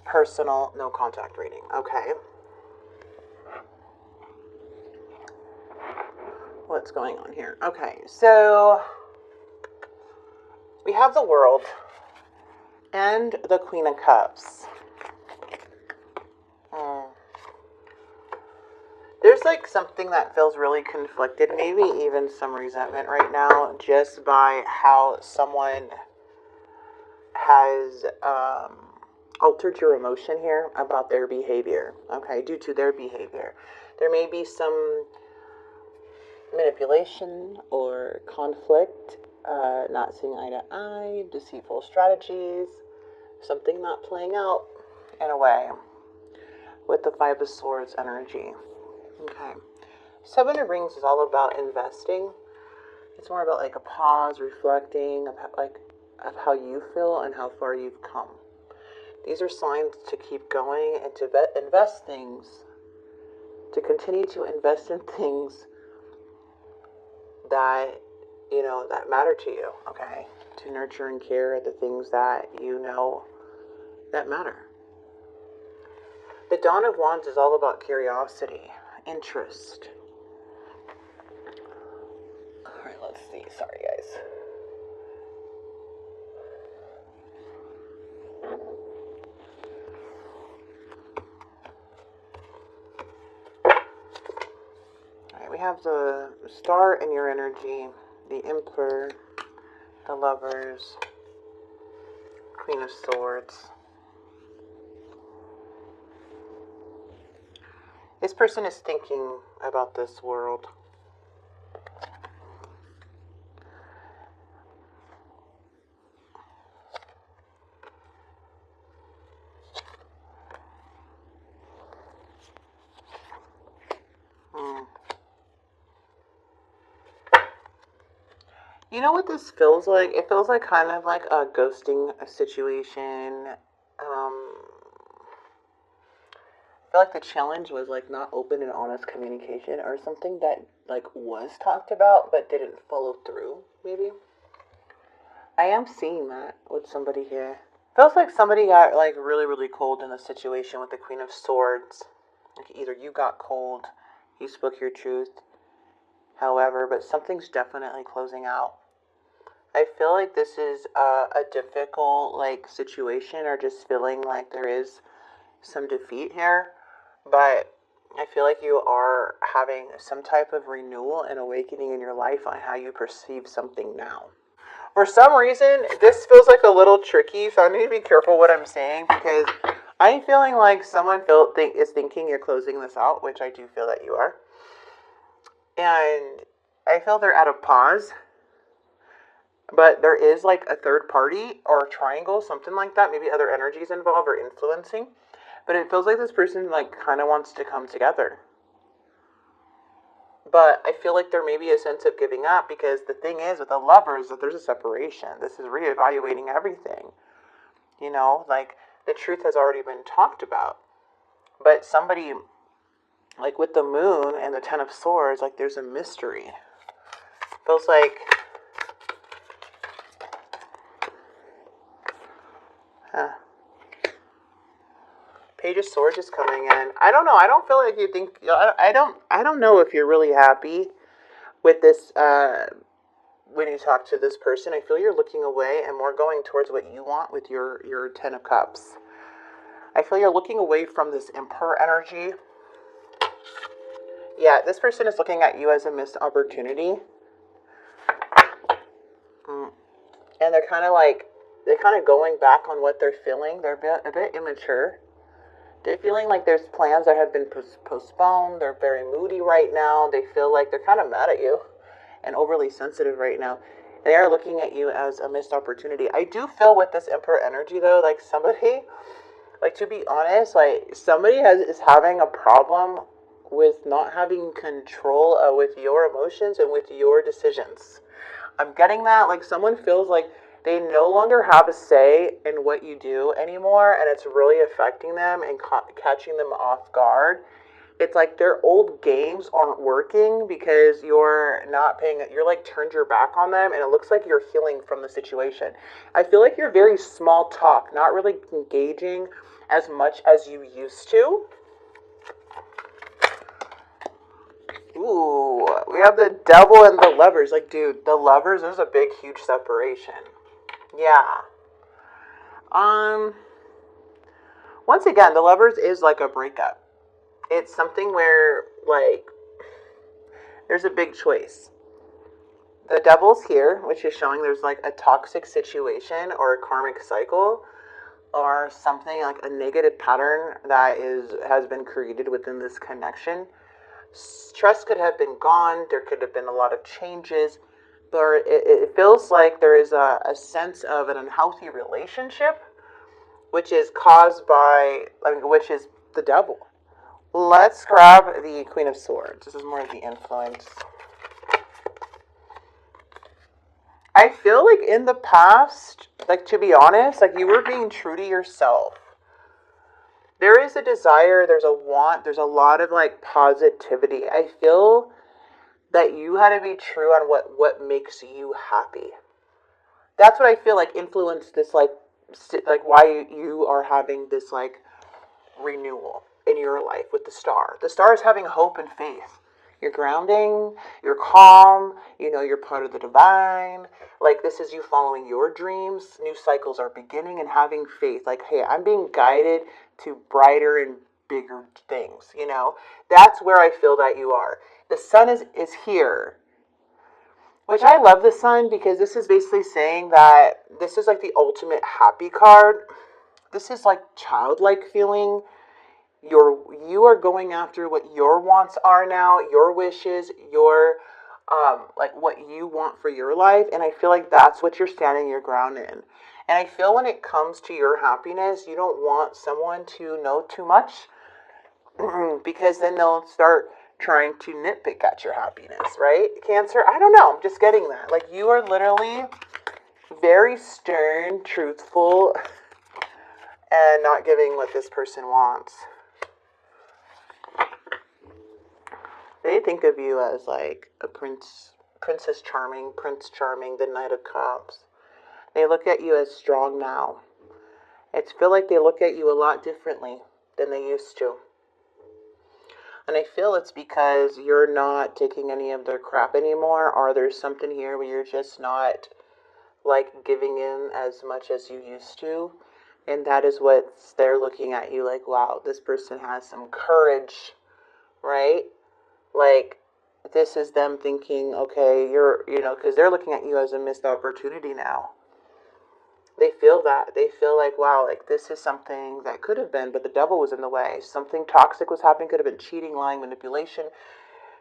personal, no contact reading. Okay. What's going on here? Okay, so we have the World and the Queen of Cups. There's like something that feels really conflicted, maybe even some resentment right now, just by how someone has altered your emotion here about their behavior. Okay, due to their behavior. There may be some manipulation or conflict, not seeing eye to eye, deceitful strategies, something not playing out in a way with the Five of Swords energy. Okay. Seven of Rings is all about investing. It's more about like a pause, reflecting of how you feel and how far you've come. These are signs to keep going and to invest things, to continue to invest in things that, you know, that matter to you, okay? To nurture and care the things that you know that matter. The Dawn of Wands is all about curiosity, interest. All right, let's see. Sorry, guys. All right, we have the Star in your energy, the Emperor, the Lovers, Queen of Swords. This person is thinking about this world. You know what this feels like? It feels like kind of like a ghosting situation. I feel like the challenge was like not open and honest communication, or something that like was talked about but didn't follow through, maybe. I am seeing that with somebody here. Feels like somebody got like really, really cold in the situation with the Queen of Swords. Like either you got cold, you spoke your truth, however, but something's definitely closing out. I feel like this is a difficult like situation, or just feeling like there is some defeat here. But I feel like you are having some type of renewal and awakening in your life on how you perceive something now. For some reason, this feels like a little tricky, so I need to be careful what I'm saying, because I'm feeling like someone is thinking you're closing this out, which I do feel that you are. And I feel they're at a pause. But there is like a third party or a triangle, something like that. Maybe other energies involved or influencing. But it feels like this person like kind of wants to come together. But I feel like there may be a sense of giving up, because the thing is with the Lovers that there's a separation. This is reevaluating everything. You know, like the truth has already been talked about. But somebody, like with the Moon and the Ten of Swords, like there's a mystery. Feels like... Page of Swords is coming in. I don't know. I don't feel like you think... I don't know if you're really happy with this... when you talk to this person, I feel you're looking away and more going towards what you want with your Ten of Cups. I feel you're looking away from this Emperor energy. Yeah, this person is looking at you as a missed opportunity. And they're kind of going back on what they're feeling. They're a bit immature. They're feeling like there's plans that have been postponed. They're very moody right now. They feel like they're kind of mad at you and overly sensitive right now. They are looking at you as a missed opportunity. I do feel with this Emperor energy, though, like somebody, like to be honest, like somebody is having a problem with not having control with your emotions and with your decisions. I'm getting that. Like someone feels like they no longer have a say in what you do anymore, and it's really affecting them and catching them off guard. It's like their old games aren't working because you're like turned your back on them, and it looks like you're healing from the situation. I feel like you're very small talk, not really engaging as much as you used to. Ooh, we have the devil and the lovers. Like, dude, the lovers, there's a big, huge separation. Yeah. Once again, the lovers is like a breakup. It's something where, like, there's a big choice. The devil's here, which is showing there's like a toxic situation or a karmic cycle or something like a negative pattern that has been created within this connection. Trust could have been gone. There could have been a lot of changes, but it feels like there is a sense of an unhealthy relationship, which is caused by, which is the devil. Let's grab the Queen of Swords. This is more of the influence. I feel like in the past, like, to be honest, like, you were being true to yourself. There is a desire, there's a want, there's a lot of, like, positivity. I feel that you had to be true on what makes you happy. That's what I feel like influenced this, like why you are having this, like, renewal in your life with the star. The star is having hope and faith. You're grounding, you're calm, you know you're part of the divine. Like, this is you following your dreams. New cycles are beginning and having faith. Like, hey, I'm being guided to brighter and bigger things, you know? That's where I feel that you are. The sun is here. Which I love the sun because this is basically saying that this is like the ultimate happy card. This is like childlike feeling. You are going after what your wants are now, your wishes, your like what you want for your life, and I feel like that's what you're standing your ground in. And I feel when it comes to your happiness, you don't want someone to know too much because then they'll start trying to nitpick at your happiness, right? Cancer, I don't know, I'm just getting that. Like, you are literally very stern, truthful, and not giving what this person wants. They think of you as like a princess charming, prince charming, the Knight of Cups. They look at you as strong now. I feel like they look at you a lot differently than they used to. And I feel it's because you're not taking any of their crap anymore, or there's something here where you're just not, like, giving in as much as you used to. And that is what they're looking at you like, wow, this person has some courage, right? Like, this is them thinking, okay, because they're looking at you as a missed opportunity now. They feel that. They feel like, wow, like, this is something that could have been, but the devil was in the way. Something toxic was happening, could have been cheating, lying, manipulation,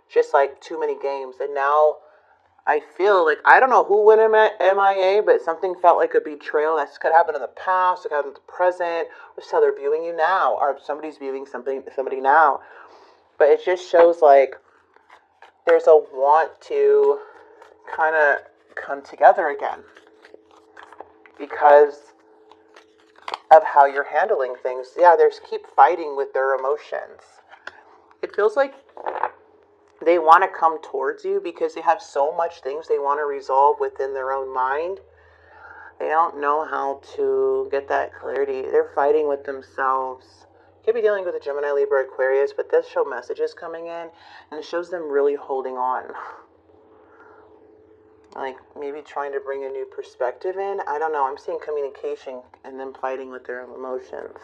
just like too many games. And now I feel like, I don't know who went MIA, but something felt like a betrayal. That could happen in the past, it could happen in the present, or how they're viewing you now, or somebody's viewing somebody now. But it just shows like there's a want to kind of come together again because of how you're handling things. Yeah, there's keep fighting with their emotions. It feels like they want to come towards you because they have so much things they want to resolve within their own mind. They don't know how to get that clarity. They're fighting with themselves. Could be dealing with a Gemini, Libra, Aquarius, but this show messages coming in, and it shows them really holding on. Like, maybe trying to bring a new perspective in. I don't know. I'm seeing communication and them fighting with their emotions.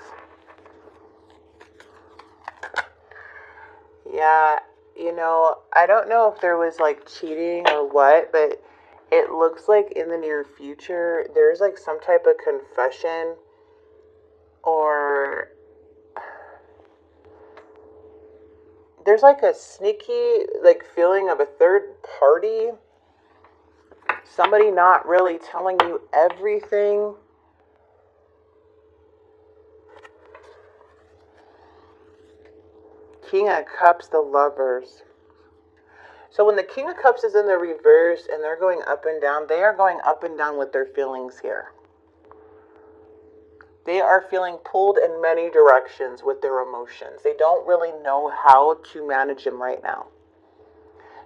Yeah, I don't know if there was, like, cheating or what, but it looks like in the near future, there's, like, some type of confession or there's like a sneaky, like, feeling of a third party. Somebody not really telling you everything. King of Cups, the lovers. So when the King of Cups is in the reverse and they're going up and down, they are going up and down with their feelings here. They are feeling pulled in many directions with their emotions. They don't really know how to manage them right now.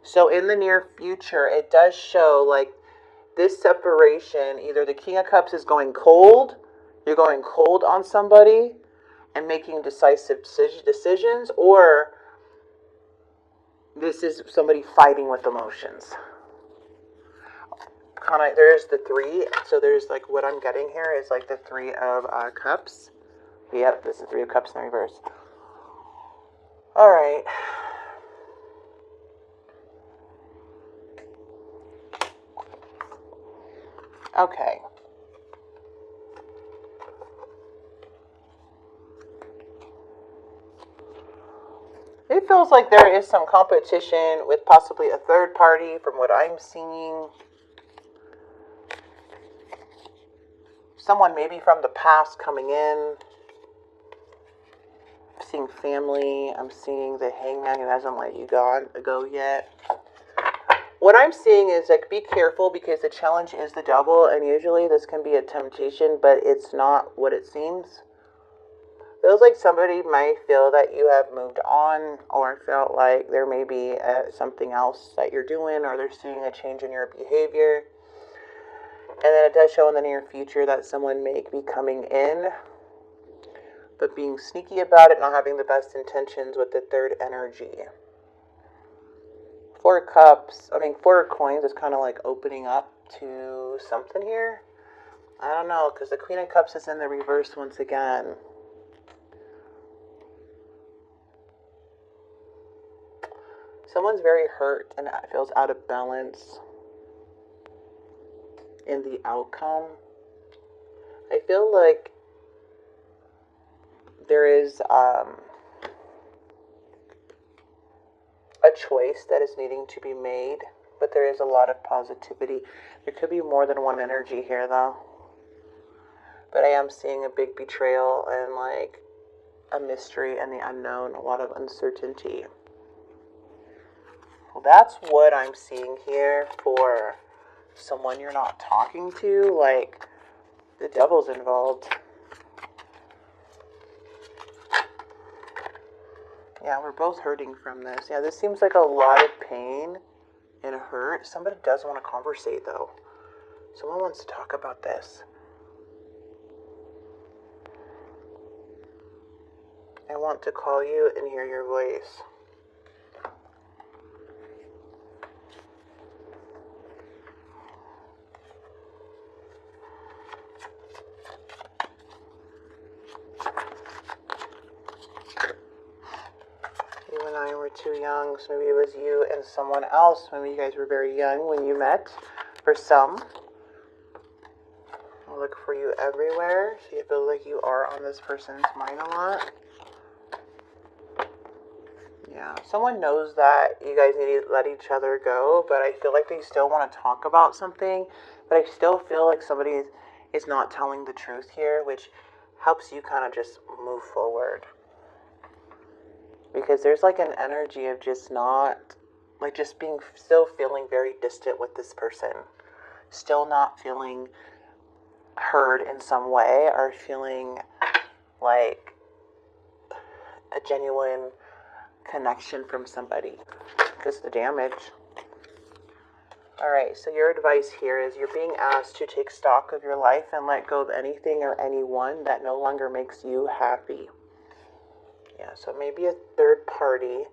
So in the near future, it does show like this separation. Either the King of Cups is going cold, you're going cold on somebody, and making decisive decisions, or this is somebody fighting with emotions. Kind of, there's the three. So there's like what I'm getting here is like the Three of Cups. Yep, this is Three of Cups in reverse. All right. Okay. It feels like there is some competition with possibly a third party from what I'm seeing. Someone maybe from the past coming in. I'm seeing family. I'm seeing the Hangman who hasn't let you go yet. What I'm seeing is like be careful because the challenge is the Devil, and usually this can be a temptation, but it's not what it seems. Feels like somebody might feel that you have moved on, or felt like there may be something else that you're doing, or they're seeing a change in your behavior. And then it does show in the near future that someone may be coming in, but being sneaky about it, not having the best intentions with the third energy. Four of Coins is kind of like opening up to something here. I don't know, because the Queen of Cups is in the reverse once again. Someone's very hurt and feels out of balance in the outcome. I feel like there is a choice that is needing to be made, but there is a lot of positivity. There could be more than one energy here, though. But I am seeing a big betrayal and like a mystery and the unknown, a lot of uncertainty. Well, that's what I'm seeing here for someone you're not talking to. Like, the Devil's involved. Yeah, we're both hurting from this. Yeah, this seems like a lot of pain and hurt. Somebody does want to conversate, though. Someone wants to talk about this. I want to call you and hear your voice. You and I were too young, so maybe it was you and someone else. Maybe you guys were very young when you met. For some, I'll look for you everywhere, so you feel like you are on this person's mind a lot. Yeah, someone knows that you guys need to let each other go, but I feel like they still want to talk about something, but I still feel like somebody is not telling the truth here, which helps you kind of just move forward. Because there's like an energy of just not, like just being, still feeling very distant with this person. Still not feeling heard in some way, or feeling like a genuine connection from somebody. Just the damage. Alright, so your advice here is you're being asked to take stock of your life and let go of anything or anyone that no longer makes you happy. Yeah, so maybe a third party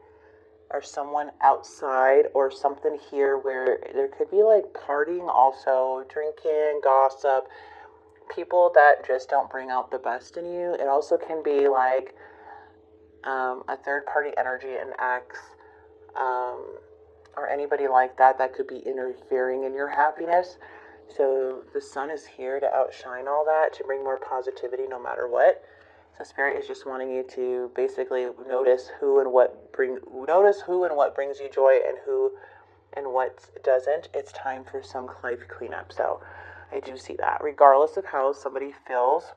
or someone outside or something here where there could be like partying also, drinking, gossip, people that just don't bring out the best in you. It also can be like a third party energy, an ex, or anybody like that that could be interfering in your happiness. So the sun is here to outshine all that, to bring more positivity no matter what. So Spirit is just wanting you to basically notice who and what brings you joy and who and what doesn't. It's time for some life cleanup. So I do see that. Regardless of how somebody feels,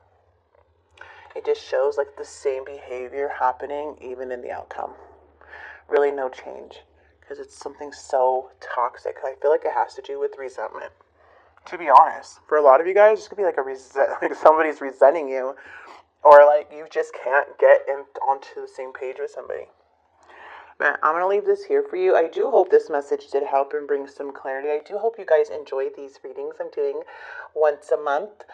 it just shows like the same behavior happening even in the outcome. Really no change. Because it's something so toxic. I feel like it has to do with resentment. To be honest, for a lot of you guys, it's gonna be like somebody's resenting you, or like you just can't get onto the same page with somebody. But I'm gonna leave this here for you. I do hope this message did help and bring some clarity. I do hope you guys enjoyed these readings I'm doing once a month.